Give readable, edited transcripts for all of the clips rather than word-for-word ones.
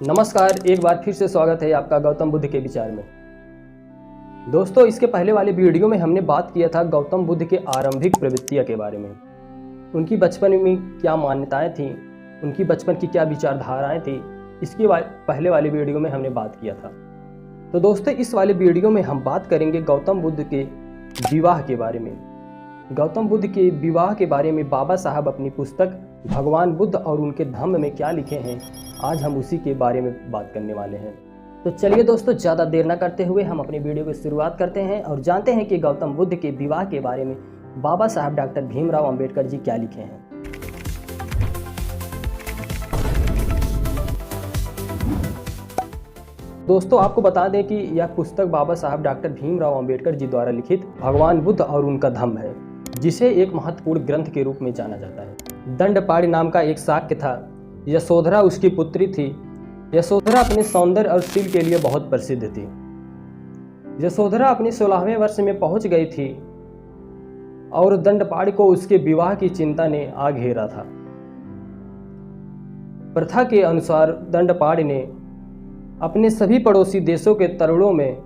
नमस्कार, एक बार फिर से स्वागत है आपका गौतम बुद्ध के विचार में। दोस्तों, इसके पहले वाले वीडियो में हमने बात किया था गौतम बुद्ध के आरंभिक प्रवृत्तियां के बारे में। उनकी बचपन में क्या मान्यताएं थीं, उनकी बचपन की क्या विचारधाराएं थी, इसके पहले वाले वीडियो में हमने बात किया था। तो दोस्तों, इस वाले वीडियो में हम बात करेंगे गौतम बुद्ध के विवाह के बारे में। गौतम बुद्ध के विवाह के बारे में बाबा साहब अपनी पुस्तक भगवान बुद्ध और उनके धम्म में क्या लिखे हैं, आज हम उसी के बारे में बात करने वाले हैं। तो चलिए दोस्तों, ज़्यादा देर न करते हुए हम अपनी वीडियो की शुरुआत करते हैं और जानते हैं कि गौतम बुद्ध के विवाह के बारे में बाबा साहब डॉक्टर भीमराव अंबेडकर जी क्या लिखे हैं। दोस्तों, आपको बता दें कि यह पुस्तक बाबा साहब डॉक्टर भीमराव अंबेडकर जी द्वारा लिखित भगवान बुद्ध और उनका धम्म है, जिसे एक महत्वपूर्ण ग्रंथ के रूप में जाना जाता है। दंडपाणि नाम का एक शाक्य था। यशोधरा उसकी पुत्री थी। यशोधरा अपने सौंदर्य और शील के लिए बहुत प्रसिद्ध थी। यशोधरा अपने 16वें वर्ष में पहुंच गई थी और दंडपाणि को उसके विवाह की चिंता ने आ घेरा था। प्रथा के अनुसार दंडपाणि ने अपने सभी पड़ोसी देशों के तरुणों में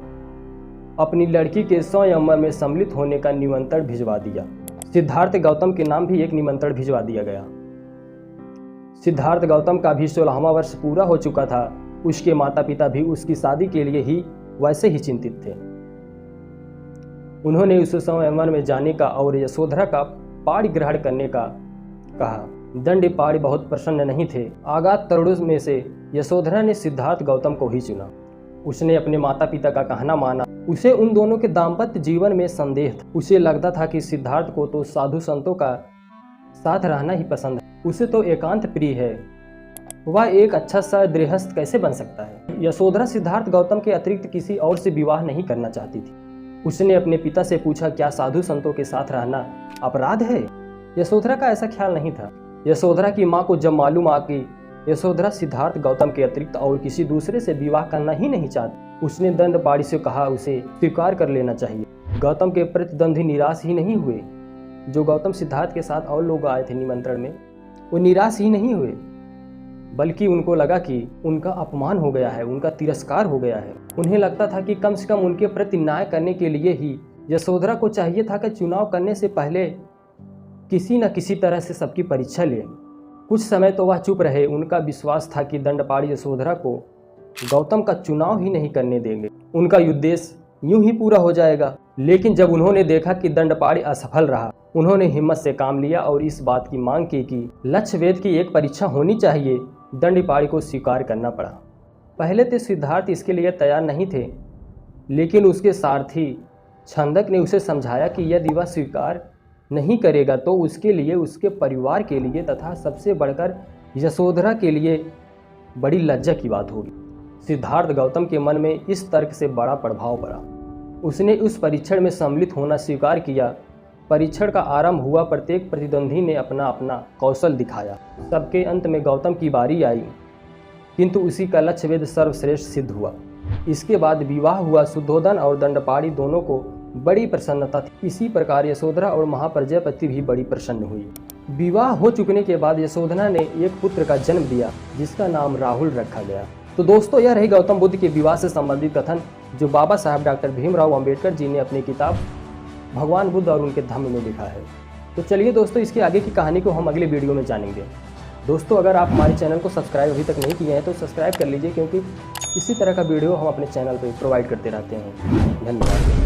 अपनी लड़की के स्वयंवर में सम्मिलित होने का निमंत्रण भिजवा दिया। सिद्धार्थ गौतम के नाम भी एक निमंत्रण भिजवा दिया गया। सिद्धार्थ गौतम का भी 16वां वर्ष पूरा हो चुका था। उसके माता पिता भी उसकी शादी के लिए ही वैसे ही चिंतित थे। उन्होंने उसे स्वयंवर में जाने का और यशोधरा का पाणी ग्रहण करने का कहा। दंडपाणि बहुत प्रसन्न नहीं थे। आगात तरुणों में से यशोधरा ने सिद्धार्थ गौतम को ही चुना। उसने अपने माता पिता का कहना माना। उसे उन दोनों के दाम्पत्य जीवन में संदेह था। उसे लगता था कि सिद्धार्थ को तो साधु संतों का साथ रहना ही पसंद है। उसे तो एकांत प्रिय है। वह एक अच्छा सा गृहस्थ कैसे बन सकता है। यशोधरा सिद्धार्थ गौतम के अतिरिक्त किसी और से विवाह नहीं करना चाहती थी। उसने अपने पिता से पूछा, क्या साधु संतों के साथ रहना अपराध है? यशोधरा का ऐसा ख्याल नहीं था। यशोधरा की माँ को जब मालूम आ कि यशोधरा सिद्धार्थ गौतम के अतिरिक्त और किसी दूसरे से विवाह करना ही नहीं चाहती, उसने दंडपाणि से कहा उसे स्वीकार कर लेना चाहिए। गौतम के प्रतिद्वंदी निराश ही नहीं हुए। जो गौतम सिद्धार्थ के साथ और लोग आए थे निमंत्रण में, वो निराश ही नहीं हुए, बल्कि उनको लगा कि उनका अपमान हो गया है, उनका तिरस्कार हो गया है। उन्हें लगता था कि कम से कम उनके प्रति न्याय करने के लिए ही यशोधरा को चाहिए था कि चुनाव करने से पहले किसी न किसी तरह से सबकी परीक्षा ले। कुछ समय तो वह चुप रहे। उनका विश्वास था कि दंडपाणि यशोधरा को गौतम का चुनाव ही नहीं करने देंगे, उनका उद्देश्य यूं ही पूरा हो जाएगा। लेकिन जब उन्होंने देखा कि दंडपाणि असफल रहा, उन्होंने हिम्मत से काम लिया और इस बात की मांग की कि लक्ष्य वेद की एक परीक्षा होनी चाहिए। दंडपाणि को स्वीकार करना पड़ा। पहले तो सिद्धार्थ इसके लिए तैयार नहीं थे, लेकिन उसके सारथी छंदक ने उसे समझाया कि यदि वह स्वीकार नहीं करेगा तो उसके लिए, उसके परिवार के लिए तथा सबसे बढ़कर यशोधरा के लिए बड़ी लज्जा की बात होगी। सिद्धार्थ गौतम के मन में इस तर्क से बड़ा प्रभाव पड़ा। उसने उस परीक्षण में सम्मिलित होना स्वीकार किया। परीक्षण का आरंभ हुआ। प्रत्येक प्रतिद्वंदी ने अपना अपना कौशल दिखाया। सबके अंत में गौतम की बारी आई, किंतु उसी का लक्ष्य वेद सर्वश्रेष्ठ सिद्ध हुआ। इसके बाद विवाह हुआ। शुद्धोधन और दंडपाणि दोनों को बड़ी प्रसन्नता थी। इसी प्रकार यशोधरा और महाप्रजापति भी बड़ी प्रसन्न हुई। विवाह हो चुकने के बाद यशोधरा ने एक पुत्र का जन्म दिया, जिसका नाम राहुल रखा गया। तो दोस्तों, यह रही गौतम बुद्ध के विवाह से संबंधित कथन, जो बाबा साहब डॉक्टर भीमराव अंबेडकर जी ने अपनी किताब भगवान बुद्ध और उनके धम्म में लिखा है। तो चलिए दोस्तों, इसके आगे की कहानी को हम अगले वीडियो में जानेंगे। दोस्तों, अगर आप हमारे चैनल को सब्सक्राइब अभी तक नहीं किए हैं तो सब्सक्राइब कर लीजिए, क्योंकि इसी तरह का वीडियो हम अपने चैनल पर प्रोवाइड करते रहते हैं। धन्यवाद।